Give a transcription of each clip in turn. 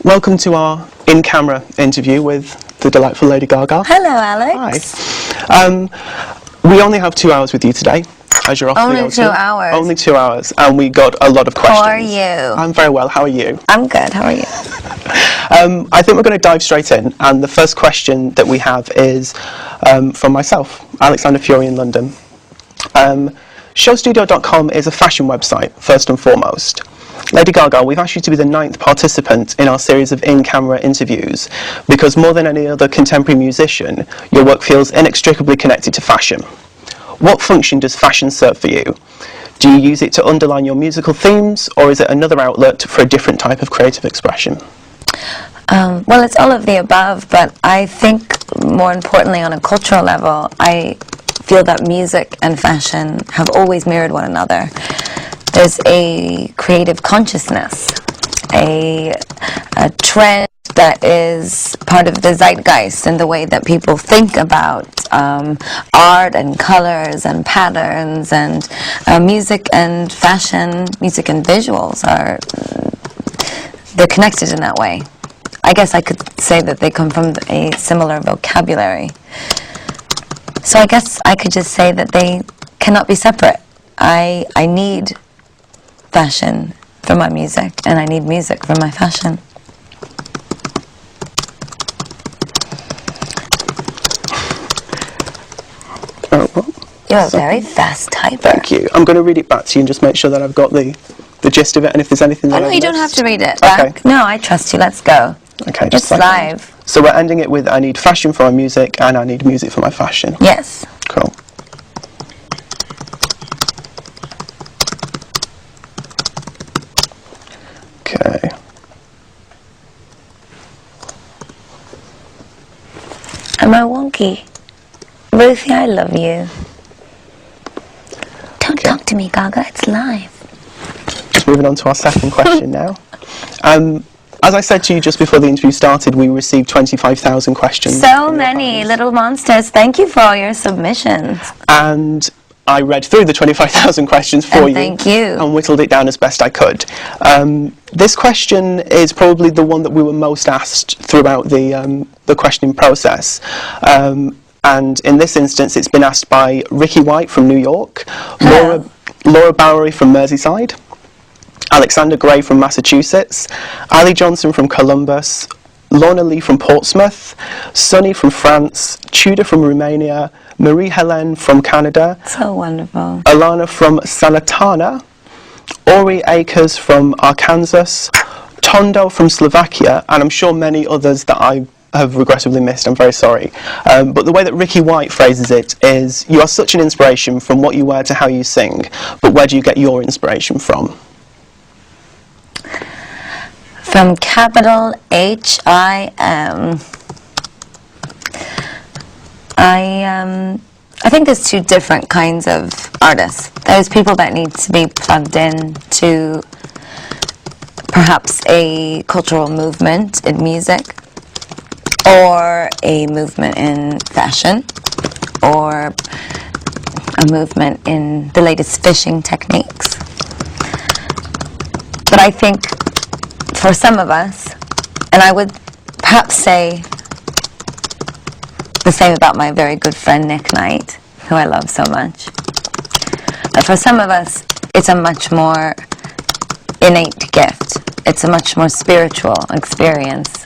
Welcome to our in-camera interview with the delightful Lady Gaga. Hello, Alex. Hi. We only have 2 hours with you today, as you're off the Only 2 hours. Only 2 hours, and we got a lot of questions. How are you? I'm very well. How are you? I'm good. How are you? I think we're going to dive straight in, and the first question that we have is from myself, Alexander Fury in London. Showstudio.com is a fashion website, first and foremost. Lady Gaga, we've asked you to be the 9th participant in our series of in-camera interviews because more than any other contemporary musician, your work feels inextricably connected to fashion. What function does fashion serve for you? Do you use it to underline your musical themes, or is it another outlet for a different type of creative expression? Well, it's all of the above, but I think more importantly on a cultural level, I feel that music and fashion have always mirrored one another. There's a creative consciousness, a trend that is part of the zeitgeist in the way that people think about art and colors and patterns, and music and fashion, music and visuals they're connected in that way. I guess I could say that they come from a similar vocabulary. So I guess I could just say that they cannot be separate. I need fashion for my music, and I need music for my fashion. Oh, well, You're a very fast typer. thank you. I'm going to read it back to you and just make sure that I've got the gist of it, and if there's anything that Oh, no, I've you don't missed. have to read it Okay. back. No, I trust you. Let's go. Okay, It's live. So we're ending it with I need fashion for my music and I need music for my fashion. Yes. Cool. Okay. Am I wonky? Ruthie, I love you. Don't talk to me, Gaga. It's live. Just moving on to our second question now. As I said to you just before the interview started, we received 25,000 questions. So many little monsters. Thank you for all your submissions. And I read through the 25,000 questions for you. Thank you. And whittled it down as best I could. This question is probably the one that we were most asked throughout the questioning process. And in this instance, it's been asked by Ricky White from New York, Laura Bowery from Merseyside, Alexander Gray from Massachusetts, Ali Johnson from Columbus, Lorna Lee from Portsmouth, Sunny from France, Tudor from Romania, Marie-Helene from Canada, So wonderful. Alana from Salernitana, Ori Akers from Arkansas, Tondo from Slovakia, and I'm sure many others that I have regrettably missed. I'm very sorry. But the way that Ricky White phrases it is, you are such an inspiration from what you wear to how you sing, but where do you get your inspiration from? From capital H-I-M. I think there's two different kinds of artists. There's people that need to be plugged in to perhaps a cultural movement in music, or a movement in fashion, or a movement in the latest fishing techniques. But I think for some of us, and I would perhaps say the same about my very good friend Nick Knight, who I love so much, but for some of us, it's a much more innate gift. It's a much more spiritual experience.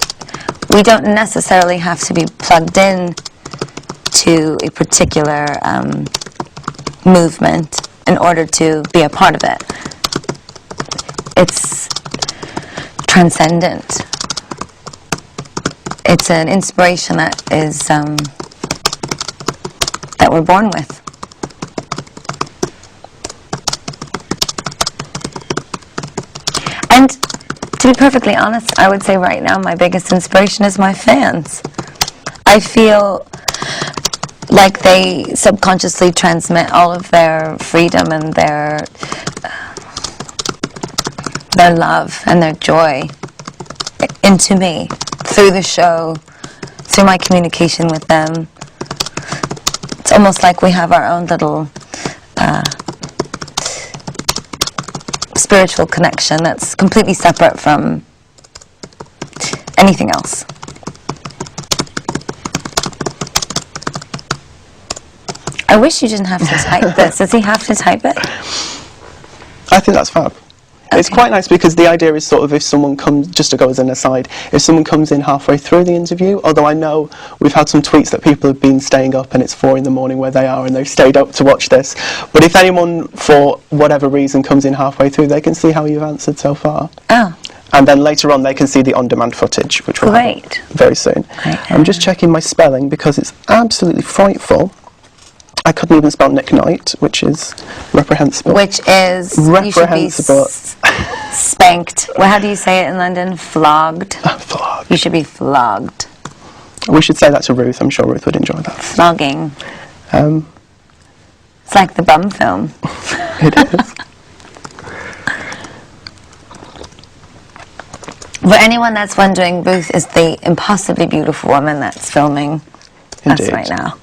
We don't necessarily have to be plugged in to a particular movement in order to be a part of it. It's transcendent. It's an inspiration that is that we're born with. And to be perfectly honest, I would say right now my biggest inspiration is my fans. I feel like they subconsciously transmit all of their freedom and their love and their joy into me through the show, through my communication with them. It's almost like we have our own little spiritual connection that's completely separate from anything else. I wish you didn't have to type this. Does he have to type it? I think that's fab. Okay. It's quite nice because the idea is sort of if someone comes, just to go as an aside, if someone comes in halfway through the interview, although I know we've had some tweets that people have been staying up and it's 4 in the morning where they are and they've stayed up to watch this, but if anyone for whatever reason comes in halfway through, they can see how you've answered so far. Oh. And then later on they can see the on-demand footage, which will happen very soon. I'm just checking my spelling because it's absolutely frightful. I couldn't even spell Nick Knight, which is reprehensible. Which is reprehensible. You should be spanked. Well, how do you say it in London? Flogged. Flogged. You should be flogged. We should say that to Ruth. I'm sure Ruth would enjoy that. Flogging. It's like the Bum film. It is. For anyone that's wondering, Ruth is the impossibly beautiful woman that's filming us right now.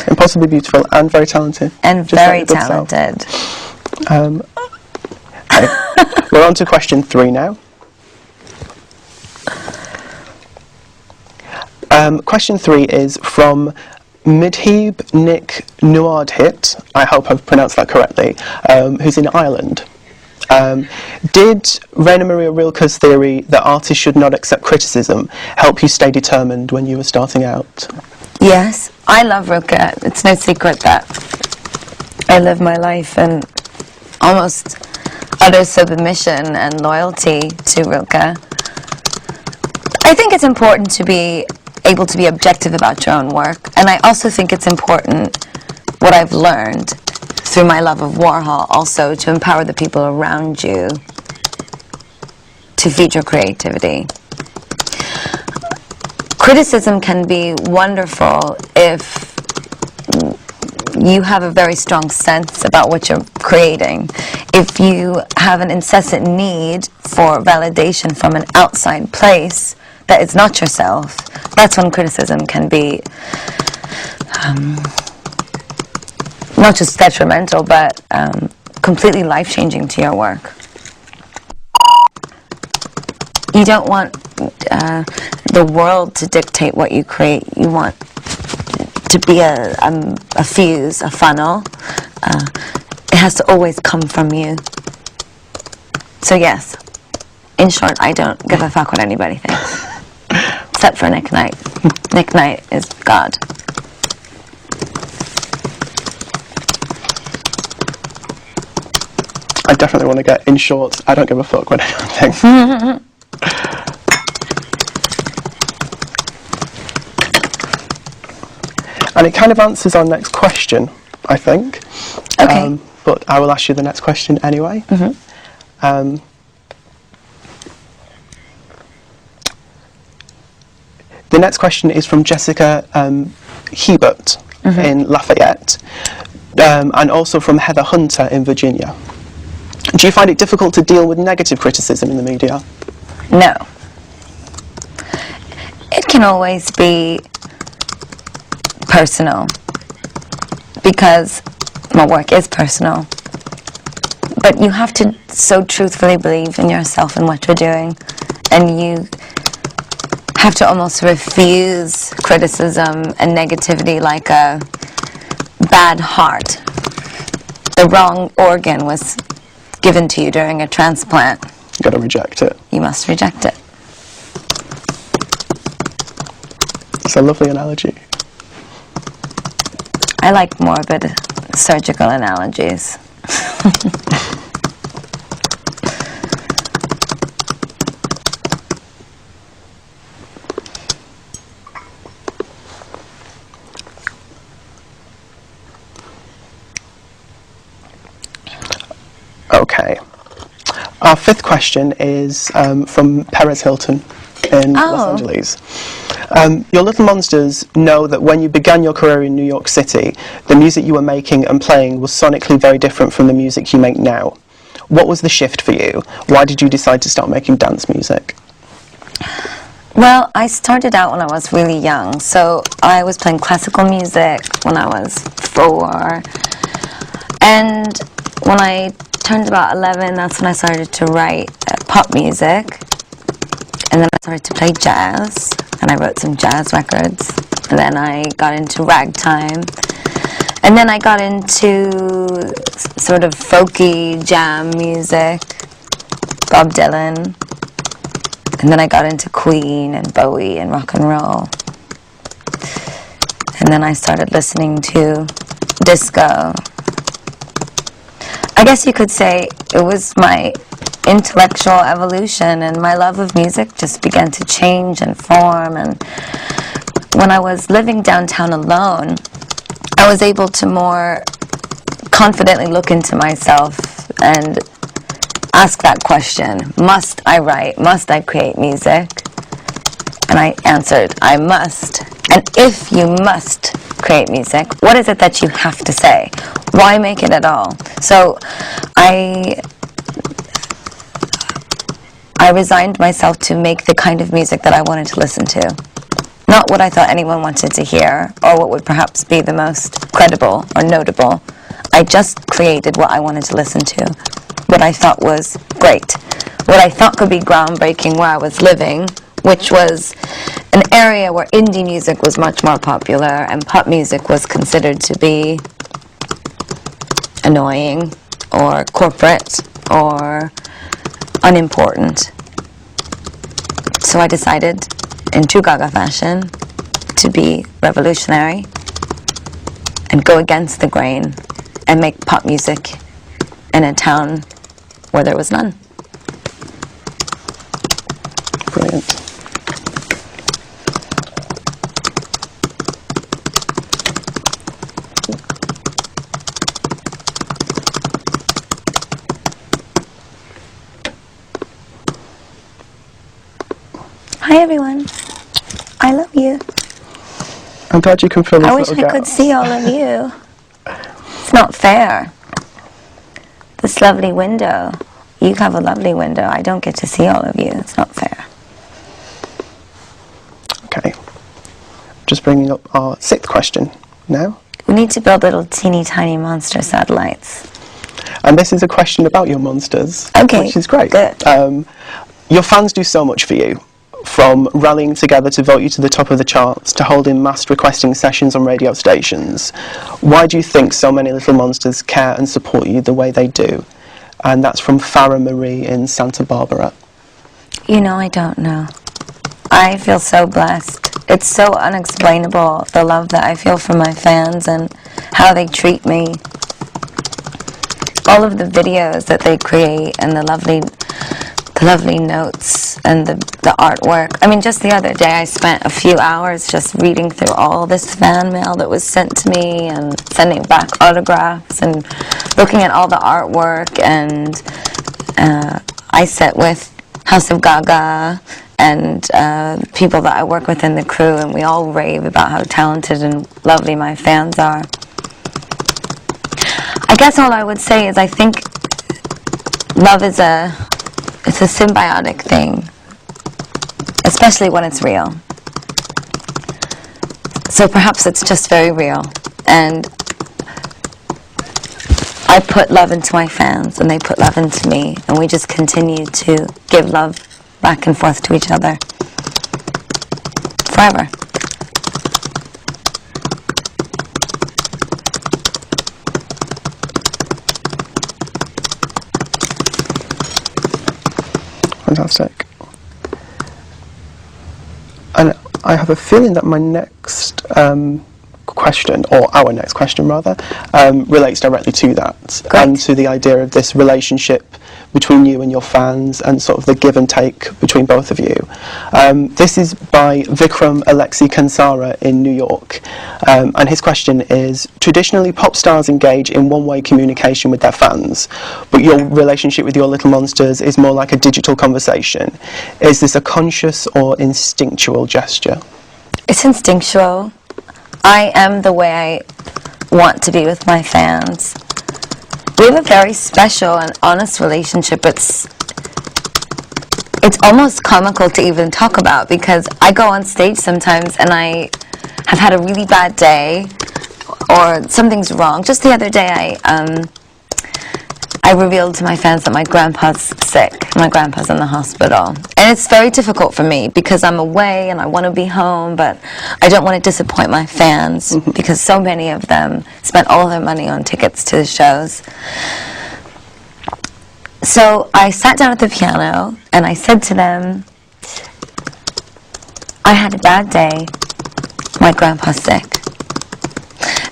Impossibly beautiful and very talented. And very talented. We're on to question 3 now. Question 3 is from Midheeb Nick Nuardhit, I hope I've pronounced that correctly, who's in Ireland. Did Rainer Maria Rilke's theory that artists should not accept criticism help you stay determined when you were starting out? Yes, I love Rilke. It's no secret that I live my life in almost utter submission and loyalty to Rilke. I think it's important to be able to be objective about your own work, and I also think it's important, what I've learned through my love of Warhol, also to empower the people around you to feed your creativity. Criticism can be wonderful if you have a very strong sense about what you're creating. If you have an incessant need for validation from an outside place that is not yourself, that's when criticism can be not just detrimental, but completely life-changing to your work. You don't want the world to dictate what you create. You want to be a fuse, a funnel. It has to always come from you. So yes, in short, I don't give a fuck what anybody thinks. Except for Nick Knight. Nick Knight is God. I definitely want to get, in short, I don't give a fuck what anyone thinks. And it kind of answers our next question, I think. Okay. But I will ask you the next question anyway. The next question is from Jessica Hebert in Lafayette, and also from Heather Hunter in Virginia. Do you find it difficult to deal with negative criticism in the media? No. It can always be personal, because my work is personal. But you have to so truthfully believe in yourself and what you're doing, and you have to almost refuse criticism and negativity like a bad heart. The wrong organ was given to you during a transplant. You've got to reject it. You must reject it. It's a lovely analogy. I like morbid surgical analogies. Okay. Our 5th question is from Perez Hilton in Los Angeles. Your Little Monsters know that when you began your career in New York City, the music you were making and playing was sonically very different from the music you make now. What was the shift for you? Why did you decide to start making dance music? Well, I started out when I was really young, so I was playing classical music when I was 4, and when I turned about 11, that's when I started to write pop music. and then I started to play jazz, and I wrote some jazz records, and then I got into ragtime, and then I got into sort of folky jam music, Bob Dylan, and then I got into Queen and Bowie and rock and roll, and then I started listening to disco. I guess you could say it was my intellectual evolution, and my love of music just began to change and form. And when I was living downtown alone, I was able to more confidently look into myself and ask that question: must I write? Must I create music? And I answered, I must. And if you must create music, what is it that you have to say? Why make it at all? So I resigned myself to make the kind of music that I wanted to listen to. Not what I thought anyone wanted to hear, or what would perhaps be the most credible or notable. I just created what I wanted to listen to, what I thought was great, what I thought could be groundbreaking where I was living, which was an area where indie music was much more popular and pop music was considered to be annoying or corporate or unimportant. So I decided, in true Gaga fashion, to be revolutionary and go against the grain and make pop music in a town where there was none. Brilliant. Hi everyone. I love you. I'm glad you can fill this I wish little I gap. could see all of you. It's not fair. This lovely window. You have a lovely window. I don't get to see all of you. It's not fair. Okay. Just bringing up our 6th question now. We need to build little teeny tiny monster satellites. And this is a question about your monsters, Okay, which is great. good. Your fans do so much for you, from rallying together to vote you to the top of the charts to holding mass requesting sessions on radio stations. Why do you think so many little monsters care and support you the way they do? And that's from Farah Marie in Santa Barbara. You know, I don't know. I feel so blessed. It's so unexplainable, the love that I feel from my fans and how they treat me. All of the videos that they create and the lovely notes and the artwork. I mean, just the other day I spent a few hours just reading through all this fan mail that was sent to me and sending back autographs and looking at all the artwork. And I sit with House of Gaga and people that I work with in the crew, and we all rave about how talented and lovely my fans are. I guess all I would say is I think love is it's a symbiotic thing, especially when it's real. So perhaps it's just very real, and I put love into my fans and they put love into me, and we just continue to give love back and forth to each other forever. Fantastic. And I have a feeling that my next question, or our next question rather, relates directly to that. Great. And to the idea of this relationship between you and your fans and sort of the give and take between both of you. This is by Vikram Alexi Kansara in New York, and his question is: traditionally pop stars engage in one-way communication with their fans, but your relationship with your little monsters is more like a digital conversation. Is this a conscious or instinctual gesture? It's instinctual. I am the way I want to be with my fans. We have a very special and honest relationship. It's almost comical to even talk about, because I go on stage sometimes and I have had a really bad day or something's wrong. Just the other day I revealed to my fans that my grandpa's sick. My grandpa's in the hospital. And it's very difficult for me because I'm away and I want to be home, but I don't want to disappoint my fans because so many of them spent all their money on tickets to the shows. So I sat down at the piano and I said to them, I had a bad day. My grandpa's sick.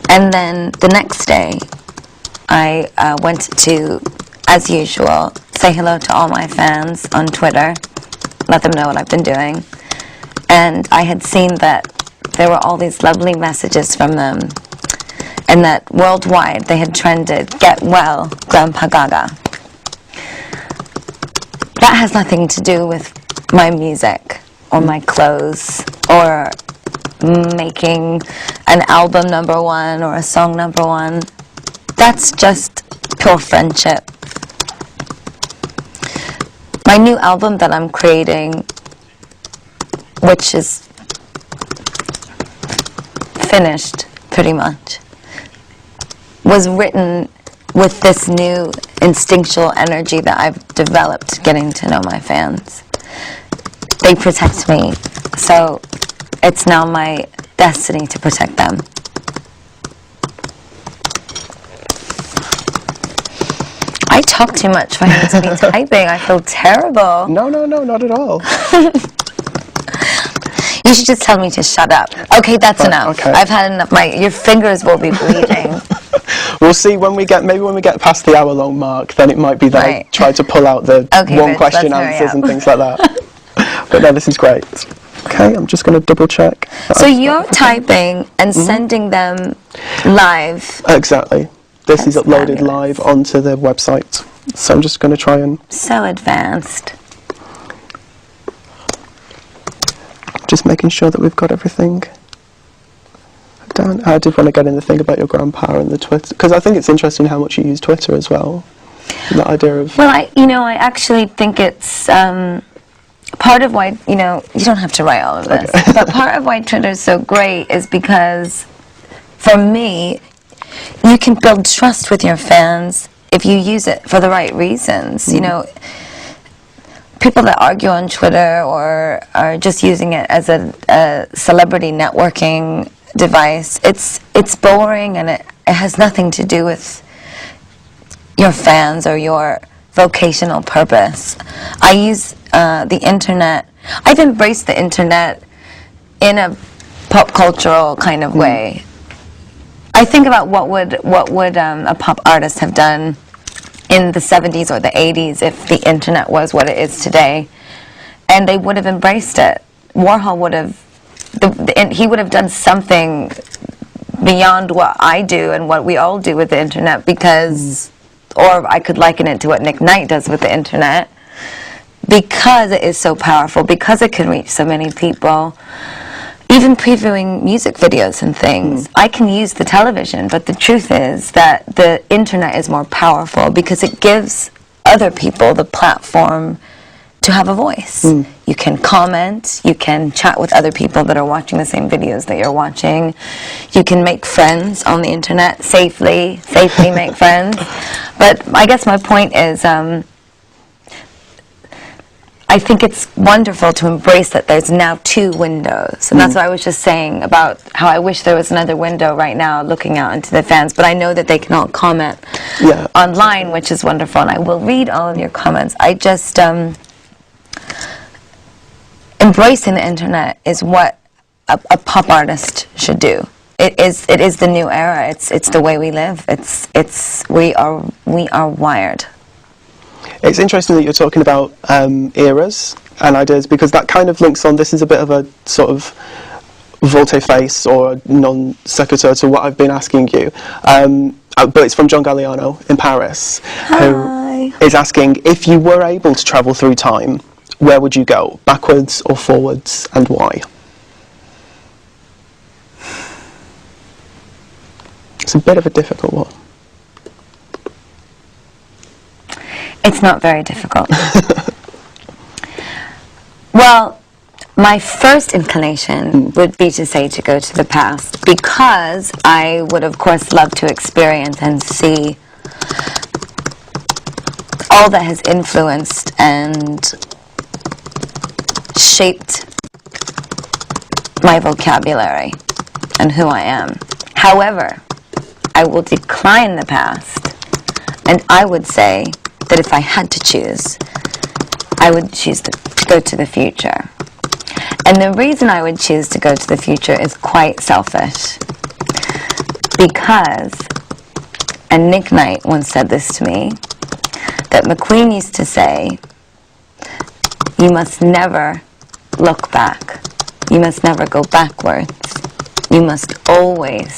And then the next day, I went to, as usual, say hello to all my fans on Twitter, let them know what I've been doing. And I had seen that there were all these lovely messages from them, and that worldwide they had trended, "Get well, Grandpa Gaga." That has nothing to do with my music, or my clothes, or making an album #1 or a song #1. That's just pure friendship. My new album that I'm creating, which is finished pretty much, was written with this new instinctual energy that I've developed getting to know my fans. They protect me, so it's now my destiny to protect them. I talk too much for him to be typing. I feel terrible. No, not at all. You should just tell me to shut up. Okay, that's enough. Okay. I've had enough. Your fingers will be bleeding. We'll see when we get past the hour-long mark, then it might be that I try to pull out the one question answers and things like that. But no, this is great. Okay, I'm just going to double check. So you're typing and sending them live. Exactly. This is uploaded fabulous. live onto the website. So I'm just going to try and... So advanced. Just making sure that we've got everything done. I did want to get in the thing about your grandpa and the Twitter, because I think it's interesting how much you use Twitter as well. That idea of... Well, I actually think it's part of why, you don't have to write all of this, but part of why Twitter is so great is because, for me, you can build trust with your fans if you use it for the right reasons. People that argue on Twitter or are just using it as a celebrity networking device, it's boring, and it has nothing to do with your fans or your vocational purpose. I use the internet. I've embraced the internet in a pop cultural kind of way. I think about what would a pop artist have done in the 70s or the 80s if the internet was what it is today, and they would have embraced it. Warhol would have, he would have done something beyond what I do and what we all do with the internet, because, or I could liken it to what Nick Knight does with the internet, because it is so powerful, because it can reach so many people. Even previewing music videos and things, I can use the television, but the truth is that the internet is more powerful because it gives other people the platform to have a voice. You can comment, you can chat with other people that are watching the same videos that you're watching. You can make friends on the internet, safely make friends. But I guess my point is, I think it's wonderful to embrace that there's now 2 windows. And that's what I was just saying about how I wish there was another window right now looking out into the fans. But I know that they can all comment online, which is wonderful. And I will read all of your comments. I just... embracing the internet is what a pop artist should do. It is the new era. It's the way we live. We are wired. It's interesting that you're talking about eras and ideas, because that kind of links on. This is a bit of a sort of volte-face or non sequitur to what I've been asking you. But it's from John Galliano in Paris, who is asking, if you were able to travel through time, where would you go? Backwards or forwards, and why? It's a bit of a difficult one. It's not very difficult. Well, my first inclination would be to say to go to the past, because I would, of course, love to experience and see all that has influenced and shaped my vocabulary and who I am. However, I will decline the past, and I would say that if I had to choose, I would choose to go to the future. And the reason I would choose to go to the future is quite selfish. Because, and Nick Knight once said this to me, that McQueen used to say, you must never look back. You must never go backwards. You must always